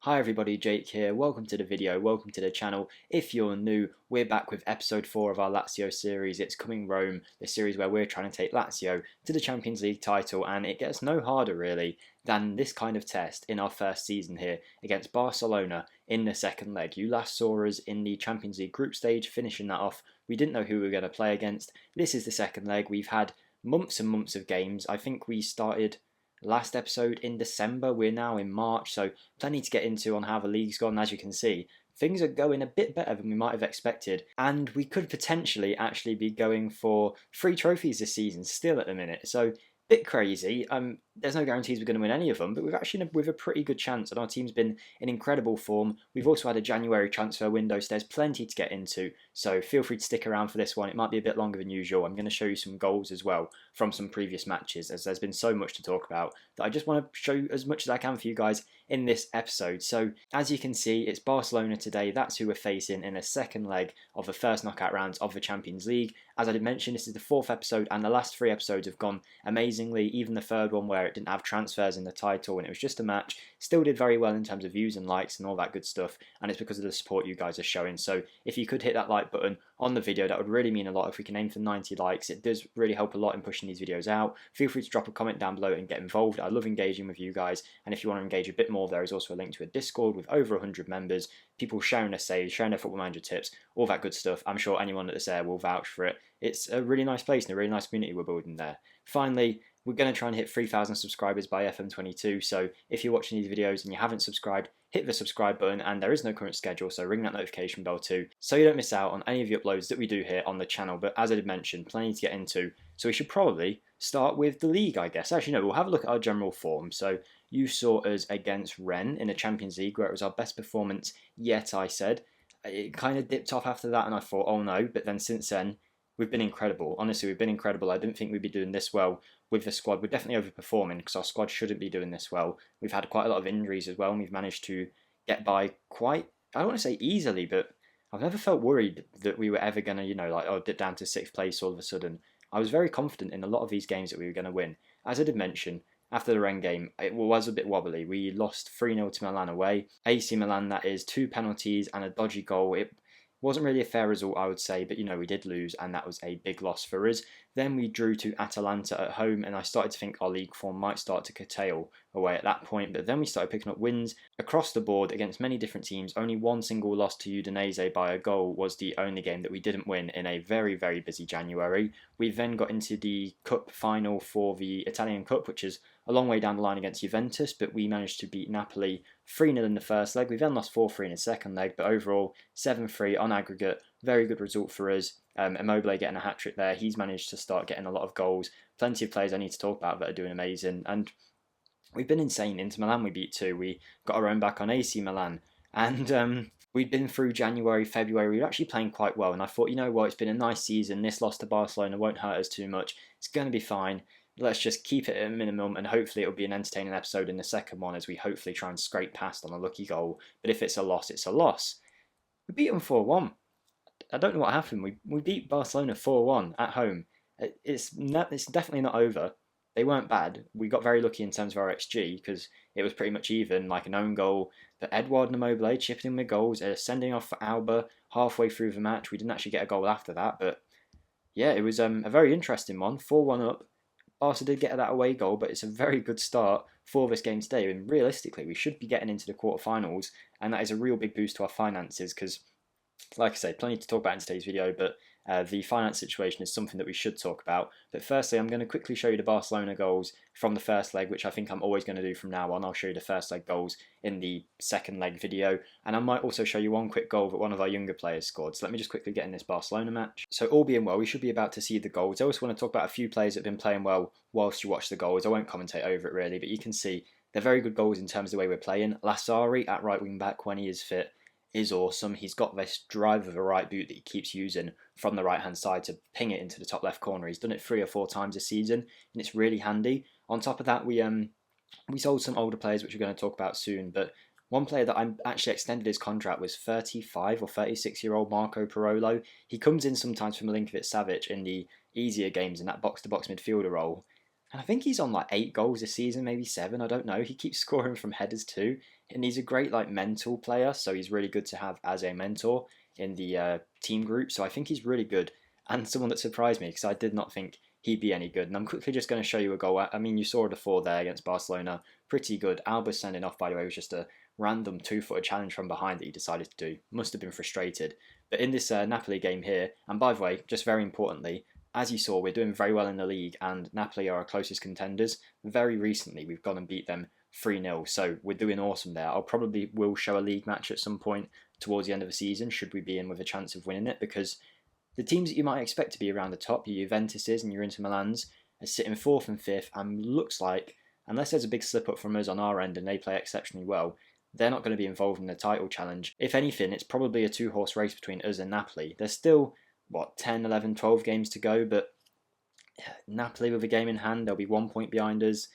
Hi everybody, Jake here. Welcome to the video, welcome to the channel. If you're new, we're back with episode 4 of our Lazio series. It's Coming Rome, the series where we're trying to take Lazio to the Champions League title, and it gets no harder really than this kind of test in our first season here against Barcelona in the second leg. You last saw us in the Champions League group stage, finishing that off. We didn't know who we were going to play against. This is the second leg. We've had months and months of games. I think we started last episode in December. We're now in March, so plenty to get into on how the league's gone. As you can see, things are going a bit better than we might have expected, and we could potentially actually be going for 3 trophies this season still at the minute. So bit crazy. There's no guarantees we're going to win any of them, but we've actually with a pretty good chance, and our team's been in incredible form. We've also had a January transfer window, so there's plenty to get into, so feel free to stick around for this one. It might be a bit longer than usual. I'm going to show you some goals as well from some previous matches, as there's been so much to talk about that I just want to show you as much as I can for you guys in this episode. So as you can see, it's Barcelona today. That's who we're facing in the second leg of the first knockout rounds of the Champions League. As I did mention, this is the 4th episode, and the last 3 episodes have gone amazingly. Even the 3rd one, where it didn't have transfers in the title and it was just a match, still did very well in terms of views and likes and all that good stuff, and it's because of the support you guys are showing. So if you could hit that like button on the video, that would really mean a lot. If we can aim for 90 likes, it does really help a lot in pushing these videos out. Feel free to drop a comment down below and get involved. I love engaging with you guys, and if you want to engage a bit more, there is also a link to a Discord with over 100 members, people sharing their saves, sharing their Football Manager tips, all that good stuff. I'm sure anyone that's there will vouch for it. It's a really nice place and a really nice community we're building there. Finally, we're going to try and hit 3,000 subscribers by FM22, so if you're watching these videos and you haven't subscribed, hit the subscribe button, and there is no current schedule, so ring that notification bell too, so you don't miss out on any of the uploads that we do here on the channel. But as I did mention, plenty to get into, so we should probably start with the league, I guess. Actually no, we'll have a look at our general form. So you saw us against Rennes in the Champions League, where it was our best performance yet, I said. It kind of dipped off after that, and I thought, oh no, but then since then, we've been incredible. Honestly, we've been incredible. I didn't think we'd be doing this well with the squad. We're definitely overperforming because our squad shouldn't be doing this well. We've had quite a lot of injuries as well, and we've managed to get by quite, I don't want to say easily, but I've never felt worried that we were ever going to, dip down to 6th place all of a sudden. I was very confident in a lot of these games that we were going to win. As I did mention, after the Rennes game, it was a bit wobbly. We lost 3-0 to Milan away. AC Milan, that is, 2 penalties and a dodgy goal. It wasn't really a fair result, I would say, but we did lose, and that was a big loss for us. Then we drew to Atalanta at home, and I started to think our league form might start to curtail away at that point, but then we started picking up wins across the board against many different teams. Only one single loss to Udinese by a goal was the only game that we didn't win in a very, very busy January. We then got into the cup final for the Italian Cup, which is a long way down the line against Juventus, but we managed to beat Napoli 3-0 in the first leg. We then lost 4-3 in the second leg, but overall 7-3 on aggregate. Very good result for us. Immobile getting a hat-trick there. He's managed to start getting a lot of goals. Plenty of players I need to talk about that are doing amazing, and we've been insane. Inter Milan we beat 2. We got our own back on AC Milan, and we'd been through January, February. We were actually playing quite well, and I thought, you know what, it's been a nice season. This loss to Barcelona won't hurt us too much. It's going to be fine. Let's just keep it at a minimum, and hopefully it'll be an entertaining episode in the second one as we hopefully try and scrape past on a lucky goal. But if it's a loss, it's a loss. We beat them 4-1. I don't know what happened. We beat Barcelona 4-1 at home. It's definitely not over. They weren't bad. We got very lucky in terms of our XG because it was pretty much even, like an own goal. But Edouard and Immobile chipping in with goals, sending off for Alba halfway through the match. We didn't actually get a goal after that, but yeah, it was a very interesting one. 4-1 up. Barca did get that away goal, but it's a very good start for this game today. And realistically, we should be getting into the quarterfinals, and that is a real big boost to our finances because, like I say, plenty to talk about in today's video, but the finance situation is something that we should talk about. But firstly, I'm going to quickly show you the Barcelona goals from the first leg, which I think I'm always going to do from now on. I'll show you the first leg goals in the second leg video, and I might also show you one quick goal that one of our younger players scored. So let me just quickly get in this Barcelona match. So all being well, we should be about to see the goals. I also want to talk about a few players that have been playing well whilst you watch the goals. I won't commentate over it really, but you can see they're very good goals in terms of the way we're playing. Lazio at right wing back when he is fit is awesome. He's got this drive of a right boot that he keeps using from the right hand side to ping it into the top left corner. He's done it 3 or 4 times this season, and it's really handy. On top of that, we sold some older players, which we're going to talk about soon, but one player that I actually extended his contract was 35 or 36-year-old Marco Parolo. He comes in sometimes from Milinkovic-Savic in the easier games in that box-to-box midfielder role, And I think he's on like 8 goals this season, maybe 7. I don't know. He keeps scoring from headers too, and he's a great like mental player. So he's really good to have as a mentor in the team group. So I think he's really good and someone that surprised me because I did not think he'd be any good. And I'm quickly just going to show you a goal. I mean, you saw the 4 there against Barcelona. Pretty good. Alba's sending off, by the way, was just a random 2-footer challenge from behind that he decided to do. Must have been frustrated. But in this Napoli game here, and by the way, just very importantly, as you saw, we're doing very well in the league, and Napoli are our closest contenders. Very recently, we've gone and beat them 3-0, so we're doing awesome there. I'll probably will show a league match at some point towards the end of the season, should we be in with a chance of winning it, because the teams that you might expect to be around the top, your Juventuses and your Inter Milans, are sitting 4th and 5th, and looks like, unless there's a big slip up from us on our end and they play exceptionally well, they're not going to be involved in the title challenge. If anything, it's probably a 2-horse race between us and Napoli. There's still, 10, 11, 12 games to go, but Napoli with a game in hand, they'll be 1 point behind us.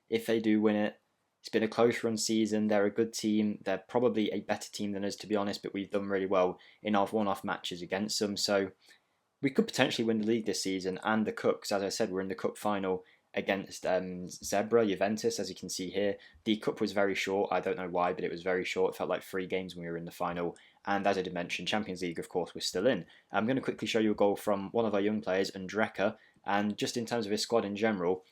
If they do win it, it's been a close run season. They're a good team. They're probably a better team than us, to be honest, but we've done really well in our one-off matches against them. So we could potentially win the league this season and the cup, because as I said, we're in the cup final against Zebra, Juventus, as you can see here. The cup was very short. I don't know why, but it was very short. It felt like 3 games when we were in the final. And as I did mention, Champions League, of course, we're still in. I'm going to quickly show you a goal from one of our young players, Andreka. And just in terms of his squad in general,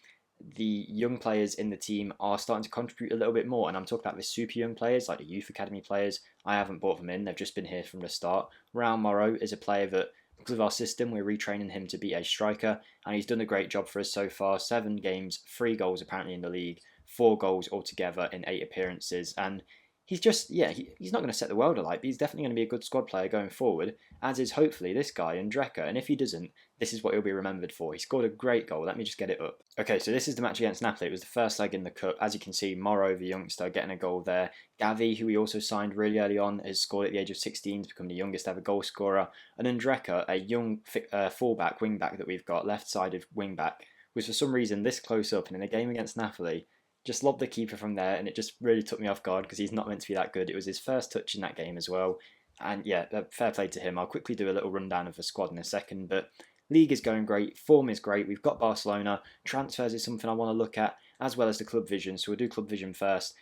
the young players in the team are starting to contribute a little bit more. And I'm talking about the super young players, like the youth academy players. I haven't brought them in. They've just been here from the start. Raul Morro is a player that, because of our system, we're retraining him to be a striker, and he's done a great job for us so far. 7 games, 3 goals apparently in the league, 4 goals altogether in 8 appearances, and he's just, he's not going to set the world alight, but he's definitely going to be a good squad player going forward, as is hopefully this guy, Andreka, and if he doesn't, this is what he'll be remembered for. He scored a great goal. Let me just get it up. Okay, so this is the match against Napoli. It was the first leg in the cup. As you can see, Morro, the youngster, getting a goal there. Gavi, who we also signed really early on, has scored at the age of 16 to become the youngest ever goal scorer. And Andreka, a young fullback, wing-back that we've got, left-sided wing-back, was for some reason this close up, and in a game against Napoli, just lobbed the keeper from there, and it just really took me off guard because he's not meant to be that good. It was his first touch in that game as well. And yeah, fair play to him. I'll quickly do a little rundown of the squad in a second, but league is going great, form is great, we've got Barcelona, transfers is something I want to look at, as well as the club vision, so we'll do club vision first.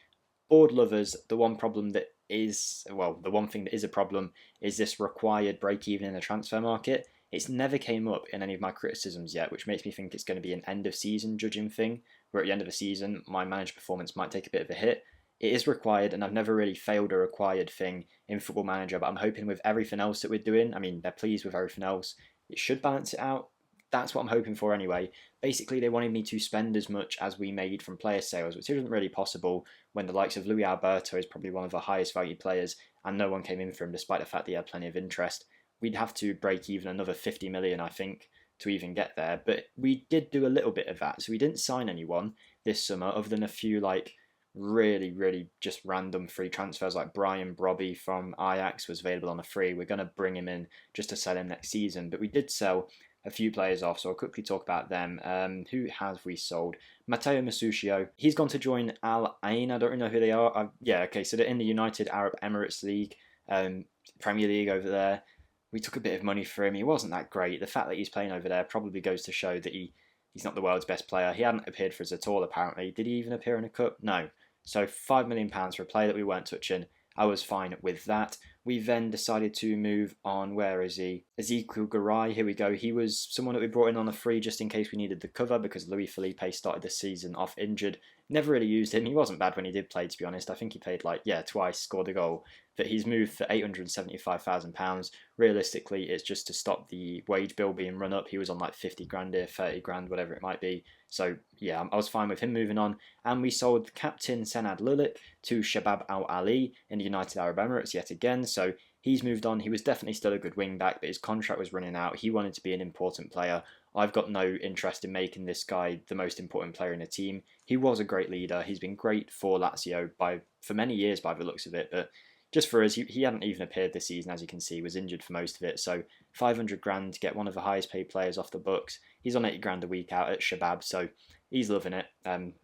Board lovers, the one problem that is, the one thing that is a problem is this required break-even in the transfer market. It's never came up in any of my criticisms yet, which makes me think it's going to be an end-of-season judging thing, where at the end of the season, my manager performance might take a bit of a hit. It is required, and I've never really failed a required thing in Football Manager, but I'm hoping with everything else that we're doing, I mean, they're pleased with everything else, it should balance it out. That's what I'm hoping for anyway. Basically, they wanted me to spend as much as we made from player sales, which isn't really possible when the likes of Luis Alberto is probably one of the highest valued players, and no one came in for him despite the fact that he had plenty of interest. We'd have to break even another 50 million, I think, to even get there. But we did do a little bit of that. So we didn't sign anyone this summer other than a few really just random free transfers, like Brian Brobby from Ajax was available on a free. We're going to bring him in just to sell him next season. But we did sell a few players off, so I'll quickly talk about them. Who have we sold? Matteo Masuccio. He's gone to join Al Ain. I don't really know who they are. So they're in the United Arab Emirates League, Premier League over there. We took a bit of money for him. He wasn't that great. The fact that he's playing over there probably goes to show that he's not the world's best player. He hadn't appeared for us at all, apparently. Did he even appear in a cup? No. So £5 million for a player that we weren't touching. I was fine with that. We then decided to move on. Where is he? Ezekiel Garai. Here we go. He was someone that we brought in on a free just in case we needed the cover because Luis Felipe started the season off injured. Never really used him. He wasn't bad when he did play, to be honest. I think he played twice, scored a goal. But he's moved for £875,000. Realistically, it's just to stop the wage bill being run up. He was on like 50 grand here, 30 grand, whatever it might be. So yeah, I was fine with him moving on. And we sold captain Senad Lulik to Shabab Al Ali in the United Arab Emirates yet again. So he's moved on. He was definitely still a good wing back, but his contract was running out. He wanted to be an important player. I've got no interest in making this guy the most important player in the team. He was a great leader. He's been great for Lazio for many years by the looks of it, but just for us, he hadn't even appeared this season, as you can see. He was injured for most of it, so 500 grand to get one of the highest paid players off the books. He's on 80 grand a week out at Shabab, so he's loving it.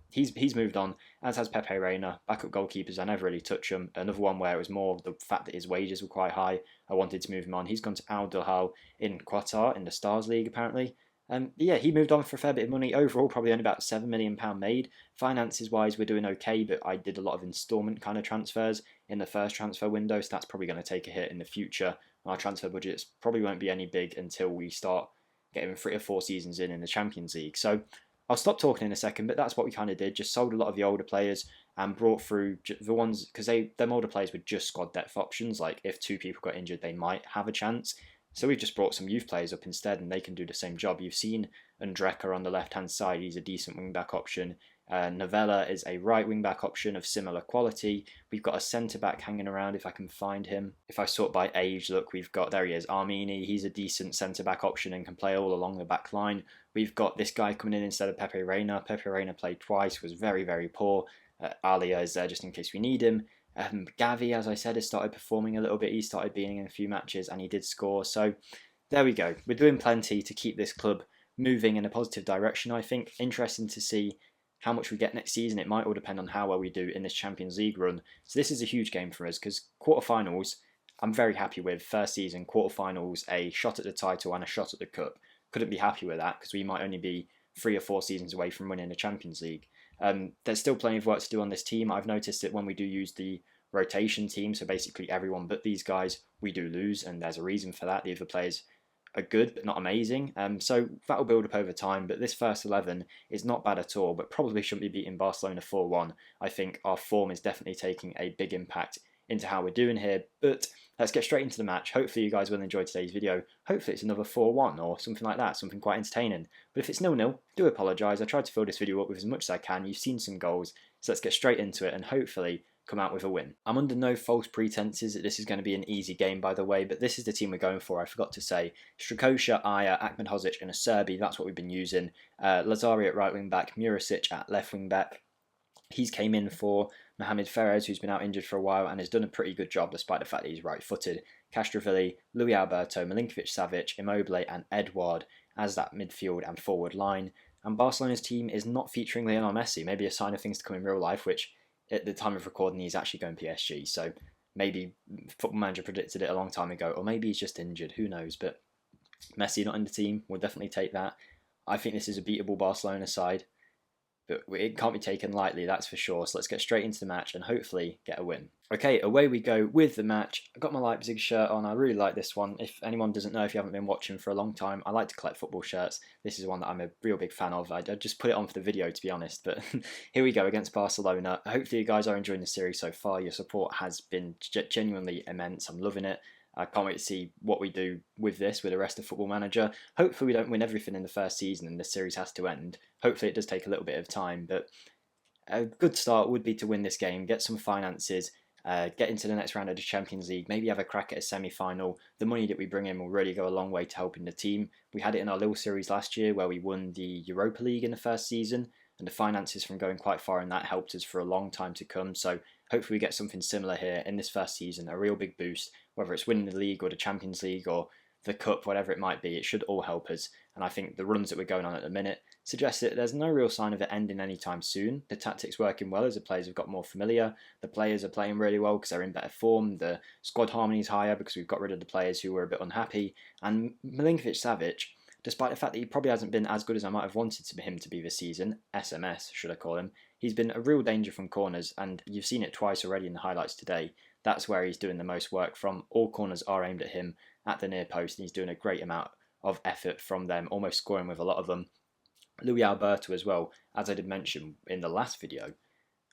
He's moved on, as has Pepe Reina. Backup goalkeepers, I never really touch him. Another one where it was more the fact that his wages were quite high. I wanted to move him on. He's gone to Al Duhal in Qatar, in the Stars League, apparently. Yeah, he moved on for a fair bit of money. Overall, probably only about £7 million made. Finances wise, we're doing okay, but I did a lot of instalment kind of transfers in the first transfer window, so that's probably going to take a hit in the future. Our transfer budgets probably won't be any big until we start getting 3 or 4 seasons in the Champions League. So I'll stop talking in a second, but that's what we kind of did. Just sold a lot of the older players and brought through the ones, because them older players were just squad depth options. Like if 2 people got injured, they might have a chance. So we've just brought some youth players up instead, and they can do the same job. You've seen Undreka on the left-hand side. He's a decent wing-back option. Novella is a right wing-back option of similar quality. We've got a centre-back hanging around if I can find him. If I sort by age, look, we've got, there he is, Armini. He's a decent centre-back option and can play all along the back line. We've got this guy coming in instead of Pepe Reina. Pepe Reina played twice, was very, very poor. Alia is there just in case we need him. Gavi, as I said, has started performing a little bit. He started being in a few matches and he did score. So there we go. We're doing plenty to keep this club moving in a positive direction, I think. Interesting to see how much we get next season. It might all depend on how well we do in this Champions League run. So this is a huge game for us because quarterfinals, I'm very happy with. First season, quarterfinals, a shot at the title and a shot at the cup. Couldn't be happy with that because we might only be 3 or 4 seasons away from winning the Champions League. There's still plenty of work to do on this team. I've noticed that when we do use the rotation team, so basically everyone but these guys, we do lose, and there's a reason for that. The other players are good, but not amazing. So that'll build up over time, but this first 11 is not bad at all, but probably shouldn't be beating Barcelona 4-1. I think our form is definitely taking a big impact into how we're doing here, but let's get straight into the match. Hopefully you guys will enjoy today's video. Hopefully it's another 4-1 or something like that, something quite entertaining. But if it's 0-0, do apologise. I tried to fill this video up with as much as I can. You've seen some goals, so let's get straight into it and hopefully come out with a win. I'm under no false pretenses that this is going to be an easy game, by the way, but this is the team we're going for. I forgot to say Strakosha, Aya, Ahmedhodzic and Acerbi, that's what we've been using. Lazari at right wing back, Murasic at left wing back. He's came in for Mohamed Ferez, who's been out injured for a while and has done a pretty good job despite the fact that he's right-footed. Castrovilli, Luis Alberto, Milinkovic-Savic, Immobile and Edouard as that midfield and forward line. And Barcelona's team is not featuring Lionel Messi, maybe a sign of things to come in real life, which at the time of recording he's actually going PSG, so maybe Football Manager predicted it a long time ago, or maybe he's just injured, who knows, but Messi not in the team, we'll definitely take that. I think this is a beatable Barcelona side, but it can't be taken lightly, that's for sure. So let's get straight into the match and hopefully get a win. Okay, away we go with the match. I got my Leipzig shirt on. I really like this one. If anyone doesn't know, if you haven't been watching for a long time, I like to collect football shirts. This is one that I'm a real big fan of. I just put it on for the video, to be honest. But here we go against Barcelona. Hopefully you guys are enjoying the series so far. Your support has been genuinely immense. I'm loving it. I can't wait to see what we do with this, with the rest of Football Manager. Hopefully we don't win everything in the first season and the series has to end. Hopefully it does take a little bit of time, but a good start would be to win this game, get some finances, get into the next round of the Champions League, maybe have a crack at a semi-final. The money that we bring in will really go a long way to helping the team. We had it in our little series last year where we won the Europa League in the first season, and the finances from going quite far in that helped us for a long time to come. So hopefully we get something similar here in this first season, a real big boost, whether it's winning the league or the Champions League or the cup, whatever it might be. It should all help us, and I think the runs that we're going on at the minute suggest that there's no real sign of it ending anytime soon. The tactics working well as the players have got more familiar. The players are playing really well because they're in better form. The squad harmony is higher because we've got rid of the players who were a bit unhappy. And Milinkovic-Savic, despite the fact that he probably hasn't been as good as I might have wanted him to be this season, SMS should I call him, he's been a real danger from corners, and you've seen it twice already in the highlights today. That's where he's doing the most work from. All corners are aimed at him at the near post, and he's doing a great amount of effort from them, almost scoring with a lot of them. Luis Alberto as well, as I did mention in the last video.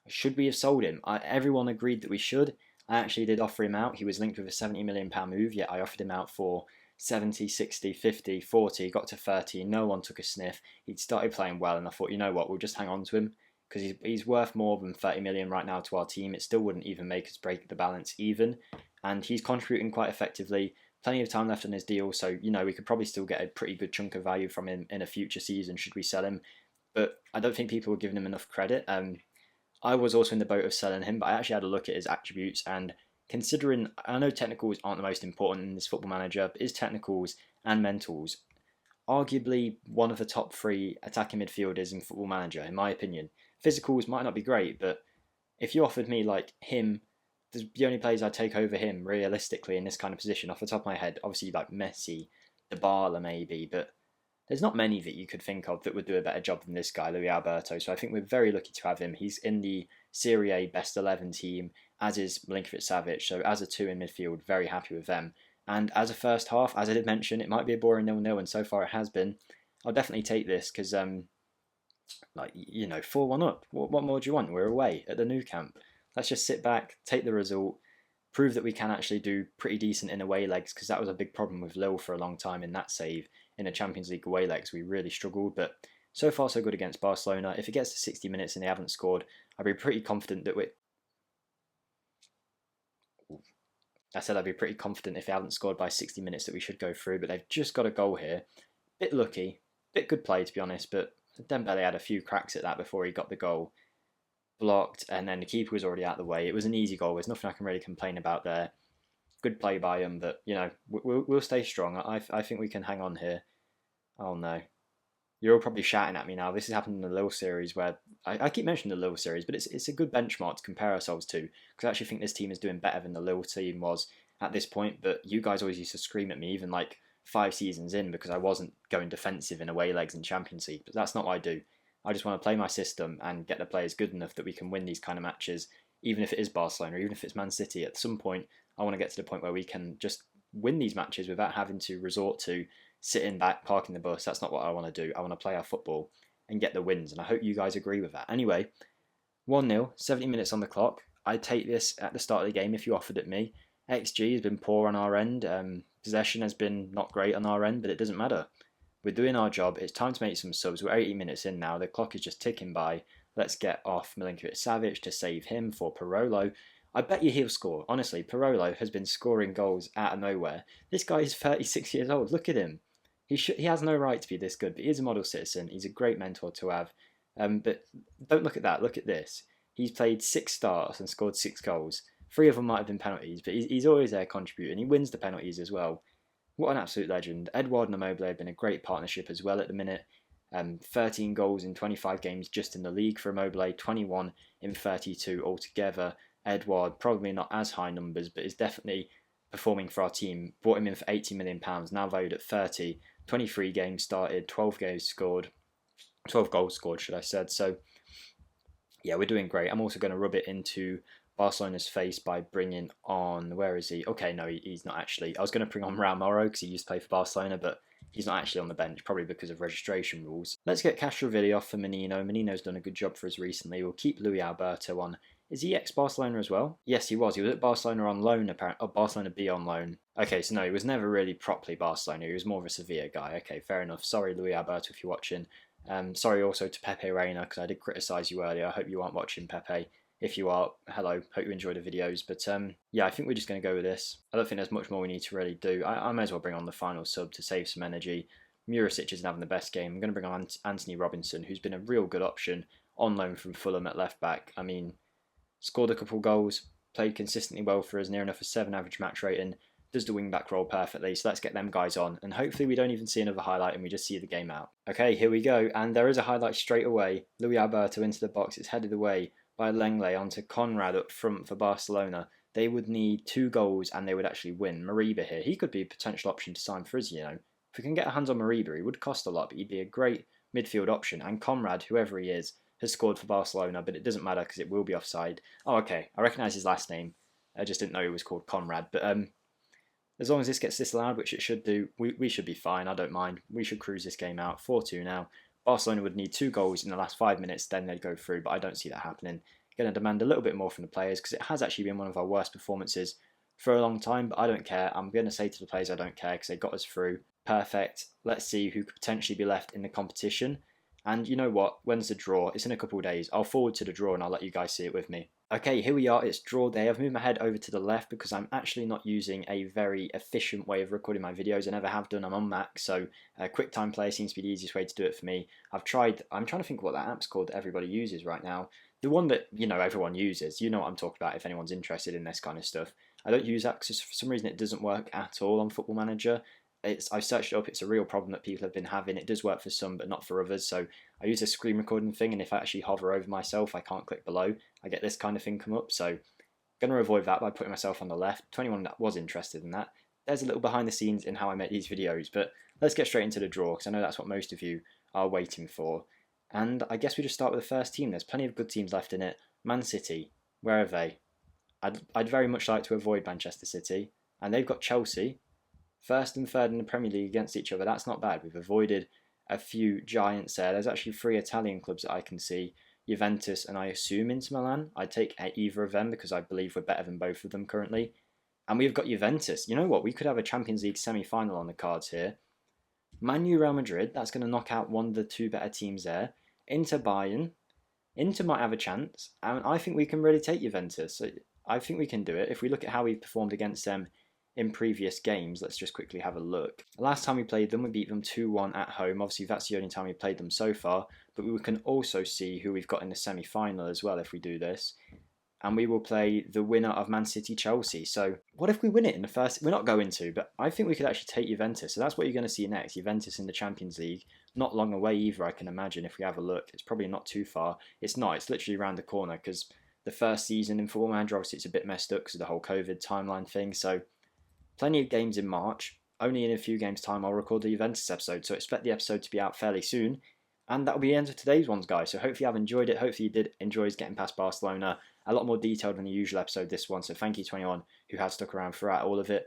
Should we have sold him? Everyone agreed that we should. I actually did offer him out. He was linked with a £70 million move, yet I offered him out for 70, 60, 50, 40, got to 30, no one took a sniff. He'd started playing well, and I thought, you know what, we'll just hang on to him because he's worth more than 30 million right now to our team. It still wouldn't even make us break the balance even, and he's contributing quite effectively. Plenty of time left on his deal, so you know we could probably still get a pretty good chunk of value from him in a future season should we sell him. But I don't think people were giving him enough credit. I was also in the boat of selling him, but I actually had a look at his attributes, and considering I know technicals aren't the most important in this Football Manager, but his technicals and mentals, arguably one of the top 3 attacking midfielders in Football Manager, in my opinion. Physicals might not be great, but if you offered me like him, the only players I'd take over him realistically in this kind of position off the top of my head, obviously like Messi, Dybala maybe, but There's not many that you could think of that would do a better job than this guy, Luis Alberto. So I think we're very lucky to have him. He's in the Serie A best 11 team, as is Milinkovic-Savic. So as a two in midfield, very happy with them. And as a first half, as I did mention, it might be a boring 0-0, and so far it has been. I'll definitely take this because, 4-1 up. What more do you want? We're away at the Nou Camp. Let's just sit back, take the result, prove that we can actually do pretty decent in away legs, because that was a big problem with Lille for a long time in that save. In the Champions League away legs, we really struggled, but so far so good against Barcelona. If it gets to 60 minutes and they haven't scored, I'd be pretty confident that I'd be pretty confident if they haven't scored by 60 minutes that we should go through, but they've just got a goal here. Bit lucky, bit good play to be honest, but Dembele had a few cracks at that before he got the goal. Blocked, and then the keeper was already out of the way. It was an easy goal. There's nothing I can really complain about there. Good play by him, but, we'll stay strong. I think we can hang on here. Oh, no. You're all probably shouting at me now. This has happened in the Lille series where... I keep mentioning the Lille series, but it's a good benchmark to compare ourselves to, because I actually think this team is doing better than the Lille team was at this point, but you guys always used to scream at me, even 5 seasons in, because I wasn't going defensive in away legs in Champions League, but that's not what I do. I just want to play my system and get the players good enough that we can win these kind of matches, even if it is Barcelona, even if it's Man City. At some point, I want to get to the point where we can just win these matches without having to resort to sitting back, parking the bus. That's not what I want to do. I want to play our football and get the wins, and I hope you guys agree with that. Anyway, 1-0, 70 minutes on the clock. I'd take this at the start of the game if you offered it me. XG has been poor on our end. Possession has been not great on our end, but it doesn't matter. We're doing our job. It's time to make some subs. We're 80 minutes in now. The clock is just ticking by. Let's get off Milinkovic-Savic to save him for Parolo. I bet you he'll score. Honestly, Parolo has been scoring goals out of nowhere. This guy is 36 years old. Look at him. He has no right to be this good, but he is a model citizen. He's a great mentor to have. But don't look at that. Look at this. He's played 6 starts and scored 6 goals. 3 of them might have been penalties, but he's always there contributing. He wins the penalties as well. What an absolute legend. Edouard and Immobile have been a great partnership as well at the minute. 13 goals in 25 games just in the league for Immobile, 21 in 32 altogether. Edouard, probably not as high numbers, but is definitely performing for our team. Bought him in for £80 million, now valued at 30. 23 games started, 12 goals scored, should I said. So, yeah, we're doing great. I'm also going to rub it into Barcelona's face by bringing on, where is he? Okay, no, he's not actually. I was going to bring on Raul Moro because he used to play for Barcelona, but he's not actually on the bench, probably because of registration rules. Let's get Castrovilli off for Menino. Menino's done a good job for us recently. We'll keep Luis Alberto on. Is he ex-Barcelona as well? Yes, he was. He was at Barcelona on loan, apparently. Oh, Barcelona B on loan. Okay, so no, he was never really properly Barcelona. He was more of a Sevilla guy. Okay, fair enough. Sorry, Luis Alberto, if you're watching. Sorry also to Pepe Reina, because I did criticise you earlier. I hope you aren't watching, Pepe. If you are, hello, hope you enjoy the videos. But yeah, I think we're just going to go with this. I don't think there's much more we need to really do. I may as well bring on the final sub to save some energy. Muricic isn't having the best game. I'm going to bring on Anthony Robinson, who's been a real good option on loan from Fulham at left back. I mean, scored a couple goals, played consistently well for us, near enough a 7 average match rating, does the wing back role perfectly. So let's get them guys on, and hopefully we don't even see another highlight and we just see the game out. Okay, here we go, and there is a highlight straight away. Luis Alberto into the box. It's headed away by Lenglet onto Conrad up front for Barcelona. They would need 2 goals and they would actually win. Mariba here, he could be a potential option to sign for us, you know. If we can get our hands on Mariba, he would cost a lot, but he'd be a great midfield option. And Conrad, whoever he is, has scored for Barcelona, but it doesn't matter because it will be offside. Oh, okay, I recognise his last name. I just didn't know he was called Conrad. But as long as this gets disallowed, which it should do, we should be fine. I don't mind. We should cruise this game out. 4-2 now. Barcelona would need 2 goals in the last 5 minutes, then they'd go through, but I don't see that happening. Going to demand a little bit more from the players because it has actually been one of our worst performances for a long time, but I don't care. I'm going to say to the players I don't care because they got us through. Perfect. Let's see who could potentially be left in the competition. And you know what? When's the draw? It's in a couple of days. I'll forward to the draw and I'll let you guys see it with me. Okay, here we are. It's draw day. I've moved my head over to the left because I'm actually not using a very efficient way of recording my videos. I never have done. I'm on Mac, so QuickTime Player seems to be the easiest way to do it for me. I'm trying to think what that app's called that everybody uses right now. The one that, you know, everyone uses. You know what I'm talking about if anyone's interested in this kind of stuff. I don't use that because for some reason it doesn't work at all on Football Manager. I've searched it up. It's a real problem that people have been having. It does work for some, but not for others. So I use a screen recording thing, and if I actually hover over myself, I can't click below. I get this kind of thing come up. So I'm going to avoid that by putting myself on the left. To anyone that was interested in that, there's a little behind the scenes in how I make these videos. But let's get straight into the draw, because I know that's what most of you are waiting for. And I guess we just start with the first team. There's plenty of good teams left in it. Man City, where are they? I'd very much like to avoid Manchester City. And they've got Chelsea, first and third in the Premier League against each other. That's not bad. We've avoided a few giants there. There's actually 3 Italian clubs that I can see. Juventus and I assume Inter Milan. I'd take either of them because I believe we're better than both of them currently. And we've got Juventus. You know what? We could have a Champions League semi-final on the cards here. Man U, Real Madrid. That's going to knock out one of the 2 better teams there. Inter Bayern. Inter might have a chance. And I think we can really take Juventus. I think we can do it. If we look at how we've performed against them in previous games, let's just quickly have a look. Last time we played them, we beat them 2-1 at home. Obviously, that's the only time we played them so far. But we can also see who we've got in the semi-final as well if we do this. And we will play the winner of Man City Chelsea. So what if we win it in the first? We're not going to, but I think we could actually take Juventus. So that's what you're going to see next. Juventus in the Champions League. Not long away either, I can imagine, if we have a look. It's probably not too far. It's not. It's literally around the corner because the first season in Football Manager, obviously it's a bit messed up because of the whole COVID timeline thing. So plenty of games in March. Only in a few games' time I'll record the Juventus episode. So expect the episode to be out fairly soon. And that'll be the end of today's ones, guys. So hopefully I've enjoyed it. Hopefully you did enjoy us getting past Barcelona. A lot more detailed than the usual episode, this one. So thank you to anyone who has stuck around throughout all of it.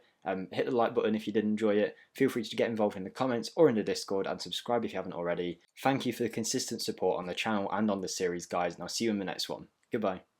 Hit the like button if you did enjoy it. Feel free to get involved in the comments or in the Discord and subscribe if you haven't already. Thank you for the consistent support on the channel and on the series, guys. And I'll see you in the next one. Goodbye.